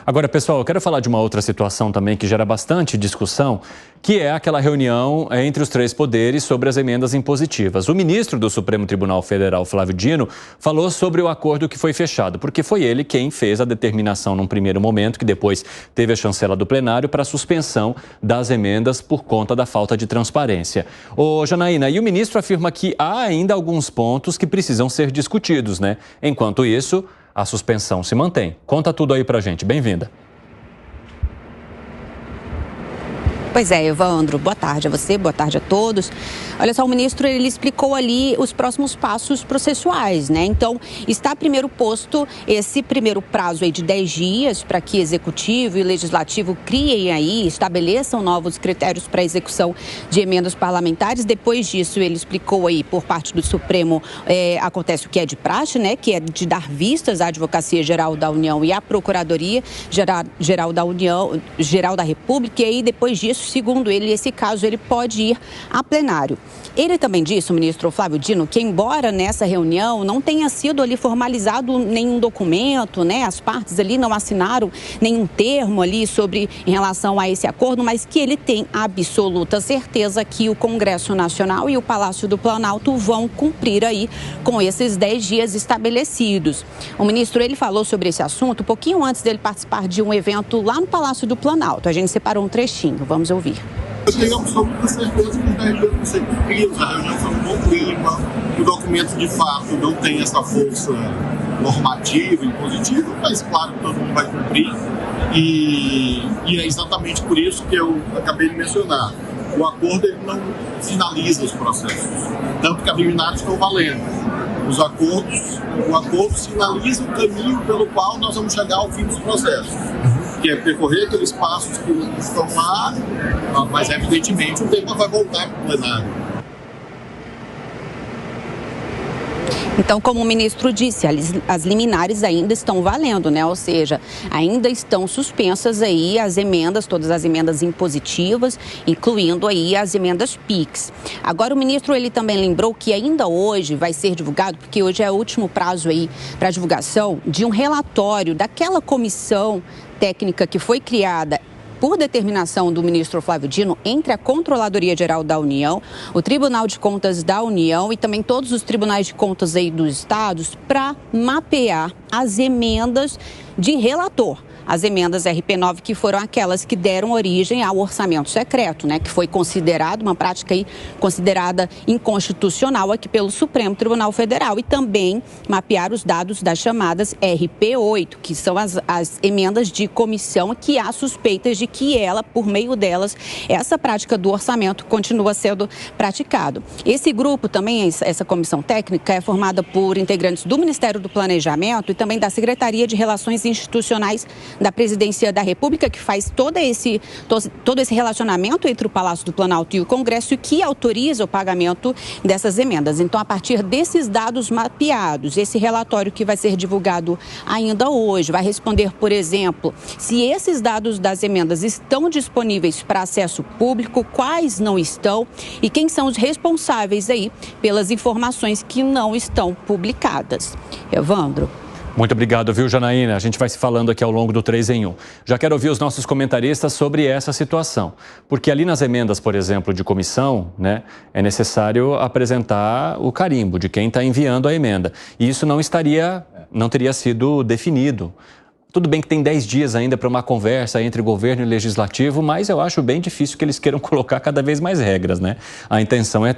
Agora, pessoal, eu quero falar de uma outra situação também que gera bastante discussão, que é aquela reunião entre os três poderes sobre as emendas impositivas. O ministro do Supremo Tribunal Federal, Flávio Dino, falou sobre o acordo que foi fechado, porque foi ele quem fez a determinação num primeiro momento, que depois teve a chancela do plenário, para a suspensão das emendas por conta da falta de transparência. Ô, Janaína, e o ministro afirma que há ainda alguns pontos que precisam ser discutidos, né? Enquanto isso, a suspensão se mantém. Conta tudo aí pra gente. Bem-vinda. Pois é, Evandro, boa tarde a você, boa tarde a todos. Olha só, o ministro, ele explicou ali os próximos passos processuais, né? Então, está primeiro posto esse primeiro prazo aí de 10 dias para que executivo e legislativo criem aí, estabeleçam novos critérios para execução de emendas parlamentares. Depois disso, ele explicou aí, por parte do Supremo, acontece o que é de praxe, né? Que é de dar vistas à Advocacia Geral da União e à Procuradoria Geral da União, Geral da República, e aí depois disso, segundo ele, esse caso ele pode ir a plenário. Ele também disse, o ministro Flávio Dino, que embora nessa reunião não tenha sido ali formalizado nenhum documento, né, as partes ali não assinaram nenhum termo ali em relação a esse acordo, mas que ele tem absoluta certeza que o Congresso Nacional e o Palácio do Planalto vão cumprir aí com esses 10 dias estabelecidos. O ministro, ele falou sobre esse assunto um pouquinho antes dele participar de um evento lá no Palácio do Planalto. A gente separou um trechinho, vamos ouvir. Eu tenho absoluta certeza que os 10 dias vão ser cumpridos, a reunião foi um bom clima, o documento de fato não tem essa força normativa, impositiva, mas claro que todo mundo vai cumprir e é exatamente por isso que eu acabei de mencionar. O acordo ele não finaliza os processos, tanto que as liminares estão valendo. O acordo sinaliza o caminho pelo qual nós vamos chegar ao fim dos processos, que é percorrer aqueles passos que estão lá, mas evidentemente o tema vai voltar para o plenário. Então, como o ministro disse, as liminares ainda estão valendo, né? Ou seja, ainda estão suspensas aí as emendas, todas as emendas impositivas, incluindo aí as emendas PIX. Agora, o ministro, ele também lembrou que ainda hoje vai ser divulgado, porque hoje é o último prazo aí para divulgação de um relatório daquela comissão técnica que foi criada por determinação do ministro Flávio Dino, entre a Controladoria Geral da União, o Tribunal de Contas da União e também todos os tribunais de contas aí dos estados, para mapear as emendas de relator. As emendas RP9, que foram aquelas que deram origem ao orçamento secreto, né? Que foi considerado uma prática aí, considerada inconstitucional aqui pelo Supremo Tribunal Federal. E também mapear os dados das chamadas RP8, que são as emendas de comissão, que há suspeitas de que por meio delas, essa prática do orçamento continua sendo praticado. Esse grupo também, essa comissão técnica, é formada por integrantes do Ministério do Planejamento e também da Secretaria de Relações Institucionais da Presidência da República, que faz todo esse relacionamento entre o Palácio do Planalto e o Congresso e que autoriza o pagamento dessas emendas. Então, a partir desses dados mapeados, esse relatório que vai ser divulgado ainda hoje vai responder, por exemplo, se esses dados das emendas estão disponíveis para acesso público, quais não estão e quem são os responsáveis aí pelas informações que não estão publicadas. Evandro. Muito obrigado, viu, Janaína? A gente vai se falando aqui ao longo do 3 em 1. Já quero ouvir os nossos comentaristas sobre essa situação. Porque ali nas emendas, por exemplo, de comissão, né, é necessário apresentar o carimbo de quem está enviando a emenda. E isso não teria sido definido. Tudo bem que tem 10 dias ainda para uma conversa entre governo e legislativo, mas eu acho bem difícil que eles queiram colocar cada vez mais regras, né? A intenção é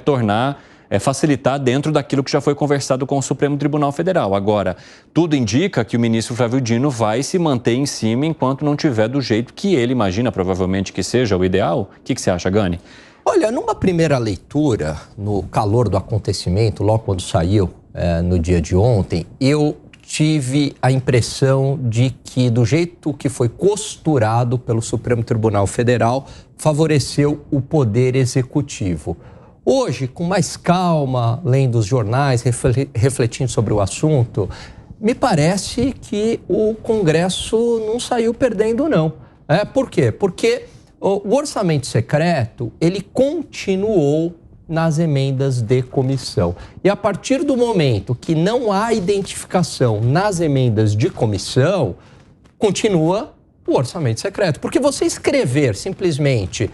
facilitar dentro daquilo que já foi conversado com o Supremo Tribunal Federal. Agora, tudo indica que o ministro Flávio Dino vai se manter em cima enquanto não tiver do jeito que ele imagina, provavelmente, que seja o ideal. O que você acha, Gani? Olha, numa primeira leitura, no calor do acontecimento, logo quando saiu no dia de ontem, eu tive a impressão de que, do jeito que foi costurado pelo Supremo Tribunal Federal, favoreceu o poder executivo. Hoje, com mais calma, lendo os jornais, refletindo sobre o assunto, me parece que o Congresso não saiu perdendo, não. Por quê? Porque o orçamento secreto, ele continuou nas emendas de comissão. E a partir do momento que não há identificação nas emendas de comissão, continua o orçamento secreto. Porque você escrever simplesmente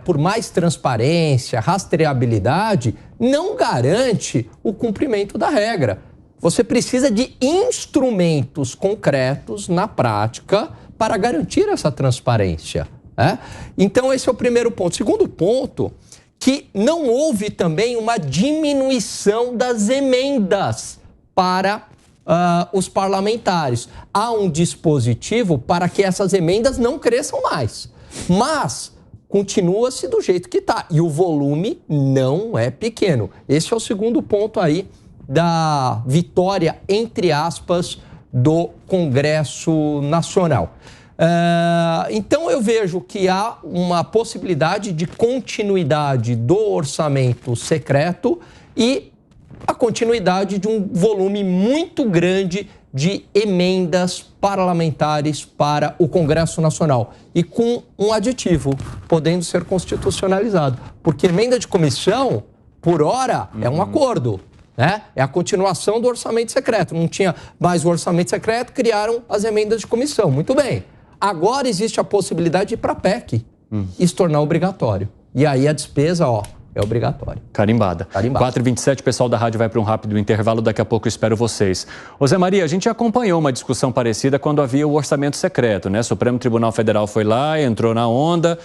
por mais transparência, rastreabilidade, não garante o cumprimento da regra. Você precisa de instrumentos concretos na prática para garantir essa transparência. Então, esse é o primeiro ponto. Segundo ponto, que não houve também uma diminuição das emendas para os parlamentares. Há um dispositivo para que essas emendas não cresçam mais. Mas continua-se do jeito que está. E o volume não é pequeno. Esse é o segundo ponto aí da vitória, entre aspas, do Congresso Nacional. Então eu vejo que há uma possibilidade de continuidade do orçamento secreto e a continuidade de um volume muito grande de emendas parlamentares para o Congresso Nacional e com um aditivo, podendo ser constitucionalizado. Porque emenda de comissão, por hora, é um acordo. É a continuação do orçamento secreto. Não tinha mais o orçamento secreto, criaram as emendas de comissão. Muito bem. Agora existe a possibilidade de ir para a PEC e se tornar obrigatório. E aí a despesa, é obrigatória. Carimbada. 4h27, o pessoal da rádio vai para um rápido intervalo, daqui a pouco eu espero vocês. Ô Zé Maria, a gente acompanhou uma discussão parecida quando havia o orçamento secreto, né? O Supremo Tribunal Federal foi lá, entrou na onda,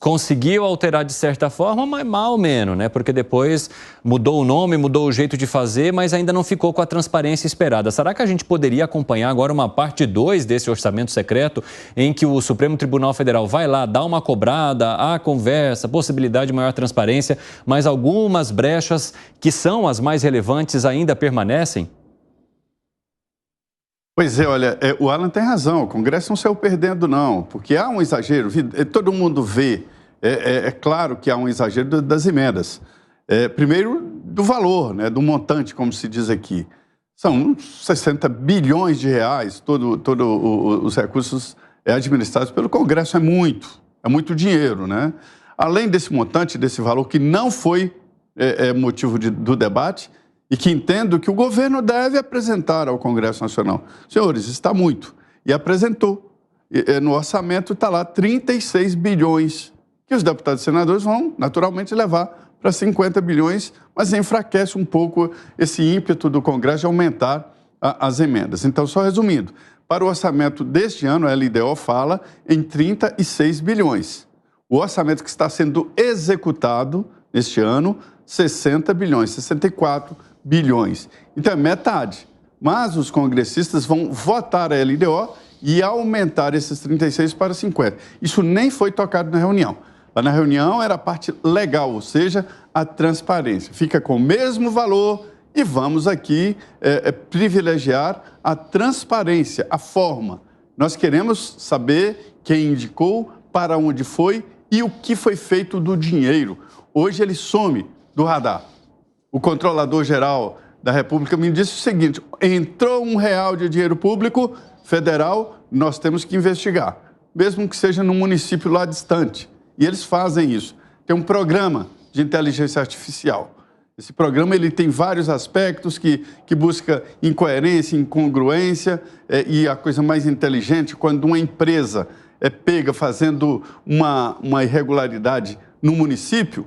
conseguiu alterar de certa forma, mas mal menos, né? Porque depois mudou o nome, mudou o jeito de fazer, mas ainda não ficou com a transparência esperada. Será que a gente poderia acompanhar agora uma parte 2 desse orçamento secreto, em que o Supremo Tribunal Federal vai lá, dá uma cobrada, há conversa, possibilidade de maior transparência, mas algumas brechas que são as mais relevantes ainda permanecem? Pois é, olha, o Alan tem razão, o Congresso não saiu perdendo não, porque há um exagero, todo mundo vê, é claro que há um exagero das emendas. Primeiro, do valor, né, do montante, como se diz aqui. São 60 bilhões de reais, todos os recursos administrados pelo Congresso, é muito dinheiro, né? Além desse montante, desse valor que não foi motivo do debate, e que entendo que o governo deve apresentar ao Congresso Nacional. Senhores, está muito. E apresentou. No orçamento está lá 36 bilhões, que os deputados e senadores vão naturalmente levar para 50 bilhões, mas enfraquece um pouco esse ímpeto do Congresso de aumentar as emendas. Então, só resumindo, para o orçamento deste ano, a LDO fala em 36 bilhões. O orçamento que está sendo executado neste ano, 60 bilhões, 64 bilhões. Então é metade. Mas os congressistas vão votar a LDO e aumentar esses 36 para 50. Isso nem foi tocado na reunião. Lá na reunião era a parte legal, ou seja, a transparência. Fica com o mesmo valor e vamos aqui privilegiar a transparência, a forma. Nós queremos saber quem indicou, para onde foi e o que foi feito do dinheiro. Hoje ele some do radar. O controlador-geral da República me disse o seguinte: entrou R$1 de dinheiro público federal, nós temos que investigar, mesmo que seja num município lá distante. E eles fazem isso. Tem um programa de inteligência artificial. Esse programa ele tem vários aspectos que busca incoerência, incongruência, e a coisa mais inteligente, quando uma empresa é pega fazendo uma irregularidade no município,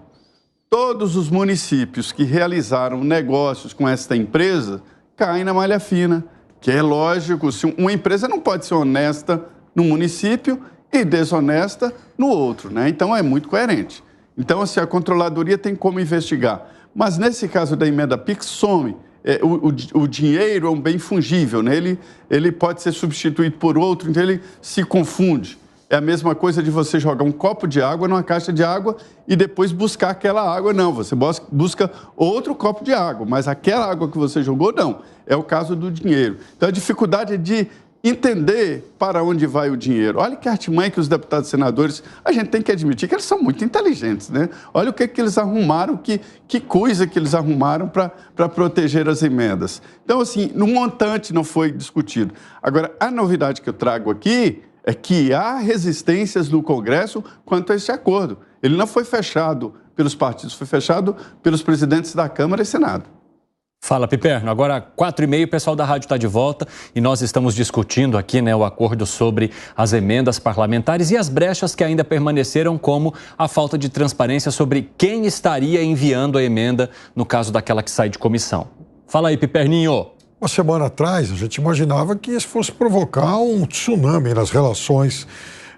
todos os municípios que realizaram negócios com esta empresa caem na malha fina, que é lógico, se uma empresa não pode ser honesta no município e desonesta no outro, né? Então é muito coerente. Então, assim, a controladoria tem como investigar. Mas nesse caso da emenda PIX, some. O dinheiro é um bem fungível, né? Ele pode ser substituído por outro, então ele se confunde. É a mesma coisa de você jogar um copo de água numa caixa de água e depois buscar aquela água. Não, você busca outro copo de água, mas aquela água que você jogou, não. É o caso do dinheiro. Então, a dificuldade é de entender para onde vai o dinheiro. Olha que artimanha que os deputados e senadores, a gente tem que admitir que eles são muito inteligentes, né? Olha o que eles arrumaram, que coisa que eles arrumaram para proteger as emendas. Então, assim, no montante não foi discutido. Agora, a novidade que eu trago aqui é que há resistências no Congresso quanto a esse acordo. Ele não foi fechado pelos partidos, foi fechado pelos presidentes da Câmara e Senado. Fala, Piperno. Agora, 4h30, o pessoal da rádio está de volta e nós estamos discutindo aqui, né, o acordo sobre as emendas parlamentares e as brechas que ainda permaneceram, como a falta de transparência sobre quem estaria enviando a emenda no caso daquela que sai de comissão. Fala aí, Piperninho. Uma semana atrás, a gente imaginava que isso fosse provocar um tsunami nas relações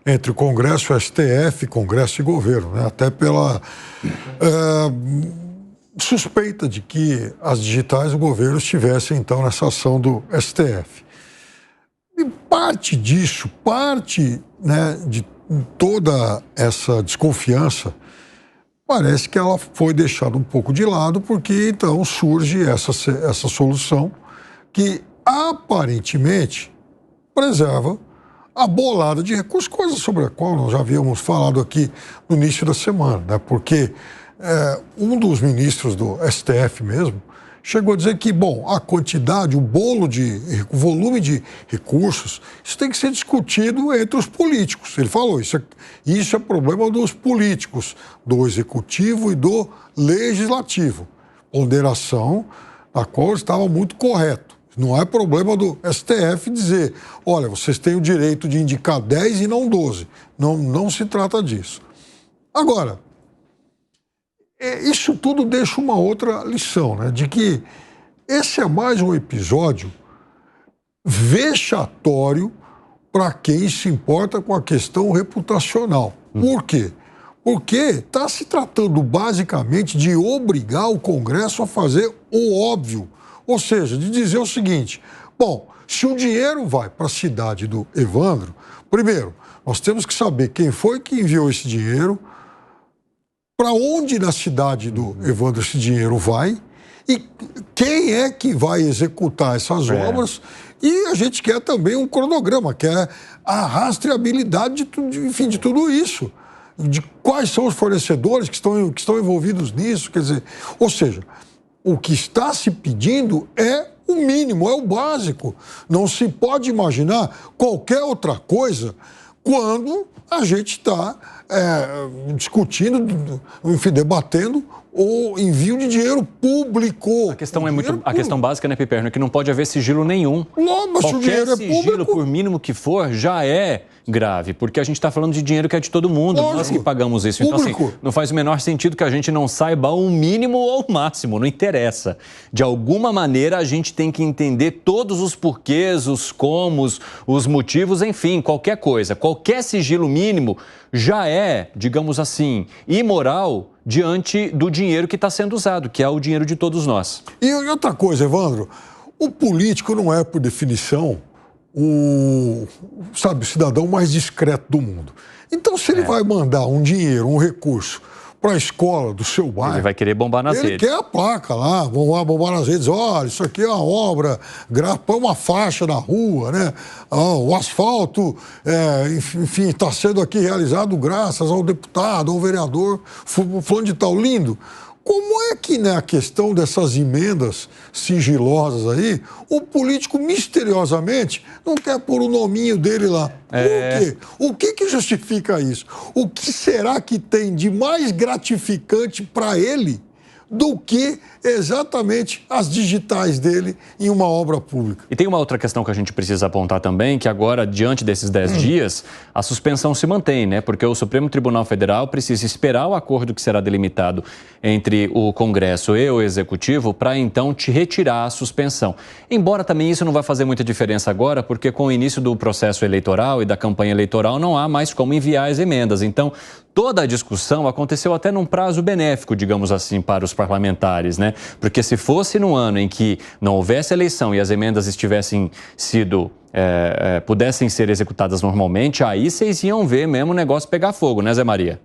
entre o Congresso, o STF, Congresso e governo, né? Até pela suspeita de que as digitais do governo estivessem, então, nessa ação do STF. E parte disso, né, de toda essa desconfiança, parece que ela foi deixada um pouco de lado, porque, então, surge essa solução que, aparentemente, preserva a bolada de recursos, coisa sobre a qual nós já havíamos falado aqui no início da semana, né? Porque um dos ministros do STF mesmo chegou a dizer que, bom, a quantidade, o volume de recursos, isso tem que ser discutido entre os políticos. Ele falou, isso é problema dos políticos, do executivo e do legislativo. Ponderação na qual ele estava muito correto. Não é problema do STF dizer, olha, vocês têm o direito de indicar 10 e não 12. Não se trata disso. Agora, isso tudo deixa uma outra lição, né? De que esse é mais um episódio vexatório para quem se importa com a questão reputacional. Por quê? Porque está se tratando basicamente de obrigar o Congresso a fazer o óbvio. Ou seja, de dizer o seguinte, bom, se o dinheiro vai para a cidade do Evandro, primeiro, nós temos que saber quem foi que enviou esse dinheiro, para onde na cidade do Evandro esse dinheiro vai e quem é que vai executar essas obras. E a gente quer também um cronograma, que é a rastreabilidade de tudo isso, de quais são os fornecedores que estão envolvidos nisso, quer dizer, ou seja, o que está se pedindo é o mínimo, é o básico. Não se pode imaginar qualquer outra coisa quando a gente está discutindo, enfim, debatendo o envio de dinheiro público. A questão básica, né, Piperno, é que não pode haver sigilo nenhum. Não, mas qualquer o dinheiro é sigilo, público, por mínimo que for, já é grave, porque a gente está falando de dinheiro que é de todo mundo, lógico, nós que pagamos isso. Então, assim, não faz o menor sentido que a gente não saiba o mínimo ou o máximo, não interessa. De alguma maneira, a gente tem que entender todos os porquês, os comos, os motivos, enfim, qualquer coisa. Qualquer sigilo mínimo já é, digamos assim, imoral diante do dinheiro que está sendo usado, que é o dinheiro de todos nós. E outra coisa, Evandro, o político não é, por definição, o cidadão mais discreto do mundo. Então, se ele vai mandar um dinheiro, um recurso para a escola do seu bairro... Ele vai querer bombar nas redes. Ele quer a placa lá, bombar nas redes. Olha, isso aqui é uma obra, põe uma faixa na rua, né? O asfalto, enfim, está sendo aqui realizado graças ao deputado, ao vereador, fulano de tal, lindo. Como é que, né, a questão dessas emendas sigilosas aí, o político misteriosamente não quer pôr o nominho dele lá? Por quê? O que justifica isso? O que será que tem de mais gratificante para ele do que exatamente as digitais dele em uma obra pública? E tem uma outra questão que a gente precisa apontar também, que agora, diante desses 10 dias, a suspensão se mantém, né? Porque o Supremo Tribunal Federal precisa esperar o acordo que será delimitado entre o Congresso e o Executivo para, então, te retirar a suspensão. Embora também isso não vai fazer muita diferença agora, porque com o início do processo eleitoral e da campanha eleitoral não há mais como enviar as emendas. Então, toda a discussão aconteceu até num prazo benéfico, digamos assim, para os parlamentares, né? Porque se fosse no ano em que não houvesse eleição e as emendas pudessem ser executadas normalmente, aí vocês iam ver mesmo o negócio pegar fogo, né, Zé Maria?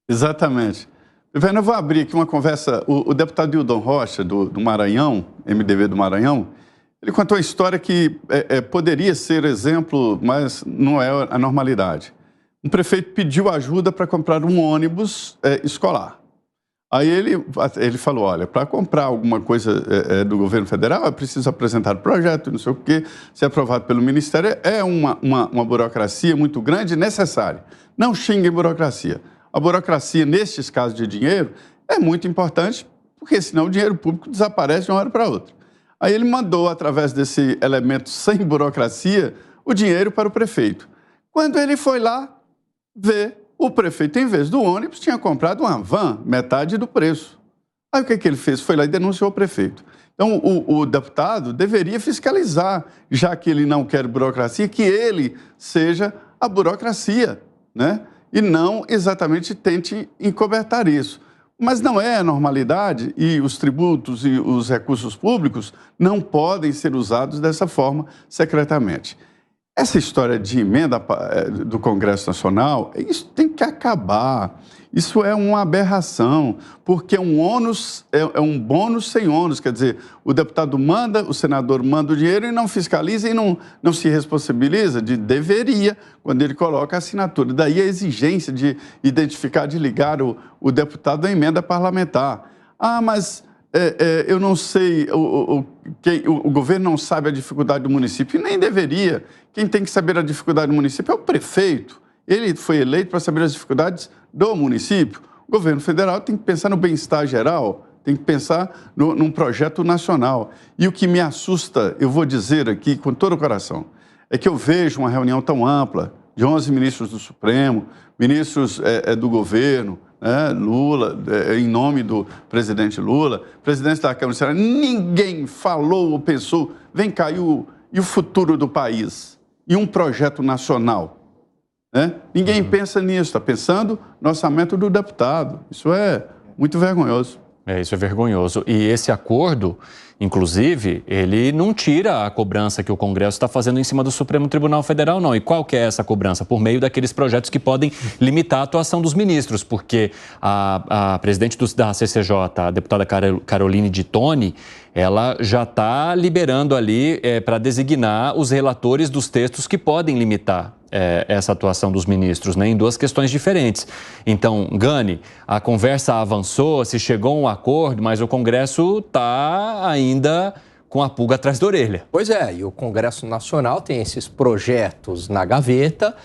Exatamente. Eu vou abrir aqui uma conversa. O deputado Hildon Rocha, do Maranhão, MDB do Maranhão, ele contou uma história que poderia ser exemplo, mas não é a normalidade. Um prefeito pediu ajuda para comprar um ônibus escolar. Aí ele falou, olha, para comprar alguma coisa do governo federal, é preciso apresentar o projeto, não sei o quê, ser aprovado pelo Ministério. É uma burocracia muito grande e necessária. Não xinguem burocracia. A burocracia, nestes casos de dinheiro, é muito importante porque senão o dinheiro público desaparece de uma hora para outra. Aí ele mandou, através desse elemento sem burocracia, o dinheiro para o prefeito. Quando ele foi lá ver, o prefeito, em vez do ônibus, tinha comprado uma van, metade do preço. Aí o que ele fez? Foi lá e denunciou o prefeito. Então, o deputado deveria fiscalizar, já que ele não quer burocracia, que ele seja a burocracia, né? E não exatamente tente encobertar isso. Mas não é a normalidade e os tributos e os recursos públicos não podem ser usados dessa forma secretamente. Essa história de emenda do Congresso Nacional, isso tem que acabar. Isso é uma aberração, porque é um ônus, é um bônus sem ônus. Quer dizer, o deputado manda, o senador manda o dinheiro e não fiscaliza e não se responsabiliza deveria, quando ele coloca a assinatura. Daí a exigência de identificar, de ligar o deputado à emenda parlamentar. Ah, mas eu não sei, o governo não sabe a dificuldade do município, e nem deveria. Quem tem que saber a dificuldade do município é o prefeito. Ele foi eleito para saber as dificuldades do município. O governo federal tem que pensar no bem-estar geral, tem que pensar num projeto nacional. E o que me assusta, eu vou dizer aqui com todo o coração, é que eu vejo uma reunião tão ampla de 11 ministros do Supremo, ministros do governo, Lula, em nome do presidente Lula, presidente da Câmara Senado, ninguém falou ou pensou, vem cá, e o futuro do país? E um projeto nacional? Ninguém pensa nisso, está pensando no orçamento do deputado. Isso é muito vergonhoso. Isso é vergonhoso. E esse acordo, inclusive, ele não tira a cobrança que o Congresso está fazendo em cima do Supremo Tribunal Federal, não. E qual que é essa cobrança? Por meio daqueles projetos que podem limitar a atuação dos ministros, porque a presidente da CCJ, a deputada Caroline de Toni, ela já está liberando ali para designar os relatores dos textos que podem limitar essa atuação dos ministros, né, em duas questões diferentes. Então, Gani, a conversa avançou, se chegou a um acordo, mas o Congresso está ainda com a pulga atrás da orelha. Pois é, e o Congresso Nacional tem esses projetos na gaveta.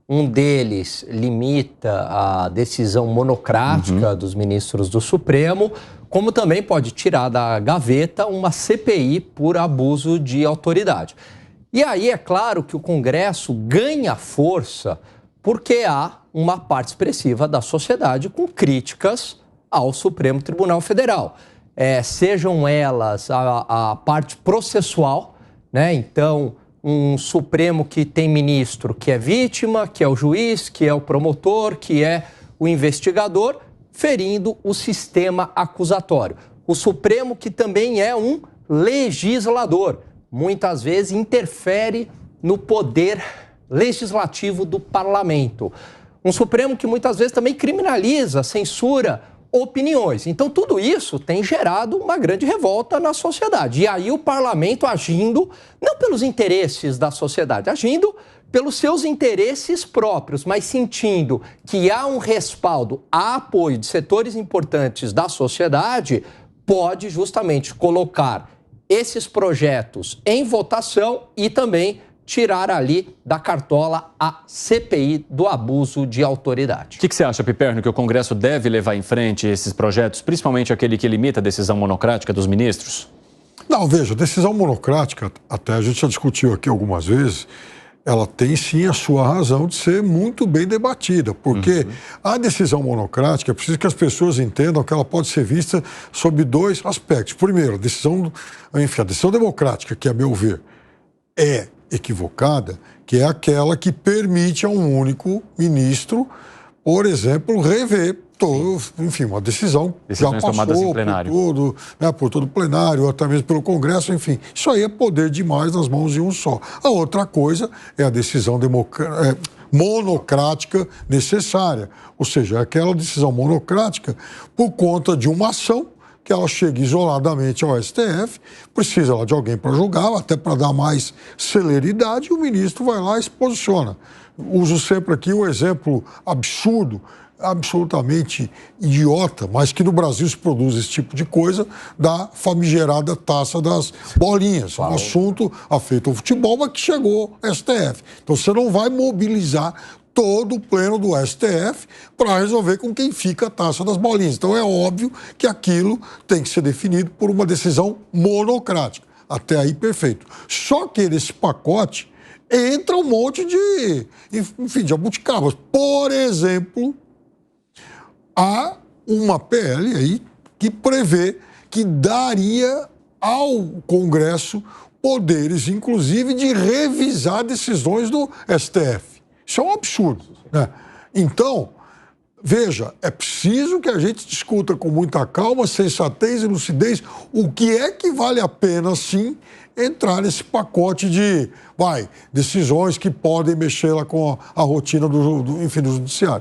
Um deles limita a decisão monocrática dos ministros do Supremo, como também pode tirar da gaveta uma CPI por abuso de autoridade. E aí é claro que o Congresso ganha força porque há uma parte expressiva da sociedade com críticas ao Supremo Tribunal Federal. Sejam elas a parte processual, né? Então, um Supremo que tem ministro que é vítima, que é o juiz, que é o promotor, que é o investigador, ferindo o sistema acusatório. O Supremo que também é um legislador, muitas vezes interfere no poder legislativo do parlamento. Um Supremo que muitas vezes também criminaliza, censura opiniões. Então, tudo isso tem gerado uma grande revolta na sociedade. E aí o parlamento agindo, não pelos interesses da sociedade, agindo pelos seus interesses próprios, mas sentindo que há um respaldo, há apoio de setores importantes da sociedade, pode justamente colocar esses projetos em votação e também tirar ali da cartola a CPI do abuso de autoridade. O que você acha, Piperno, que o Congresso deve levar em frente esses projetos, principalmente aquele que limita a decisão monocrática dos ministros? Não, veja, decisão monocrática, até a gente já discutiu aqui algumas vezes, ela tem sim a sua razão de ser muito bem debatida, porque a decisão monocrática, é preciso que as pessoas entendam que ela pode ser vista sob dois aspectos. Primeiro, a decisão democrática, que a meu ver é equivocada, que é aquela que permite a um único ministro, por exemplo, rever uma decisão que já passou por todo o plenário, ou até mesmo pelo Congresso, enfim. Isso aí é poder demais nas mãos de um só. A outra coisa é a decisão monocrática necessária, ou seja, aquela decisão monocrática por conta de uma ação que ela chega isoladamente ao STF, precisa lá de alguém para julgar, até para dar mais celeridade, e o ministro vai lá e se posiciona. Uso sempre aqui o exemplo absurdo, absolutamente idiota, mas que no Brasil se produz esse tipo de coisa, da famigerada taça das bolinhas. Um assunto afeito ao futebol, mas que chegou ao STF. Então você não vai mobilizar todo o pleno do STF para resolver com quem fica a taxa das bolinhas. Então é óbvio que aquilo tem que ser definido por uma decisão monocrática. Até aí, perfeito. Só que nesse pacote entra um monte de, enfim, de abuticabas. Por exemplo, há uma PL aí que prevê que daria ao Congresso poderes, inclusive, de revisar decisões do STF. Isso é um absurdo, né? Então, veja, é preciso que a gente discuta com muita calma, sensatez e lucidez o que é que vale a pena, sim, entrar nesse pacote de, decisões que podem mexer lá com a rotina do judiciário.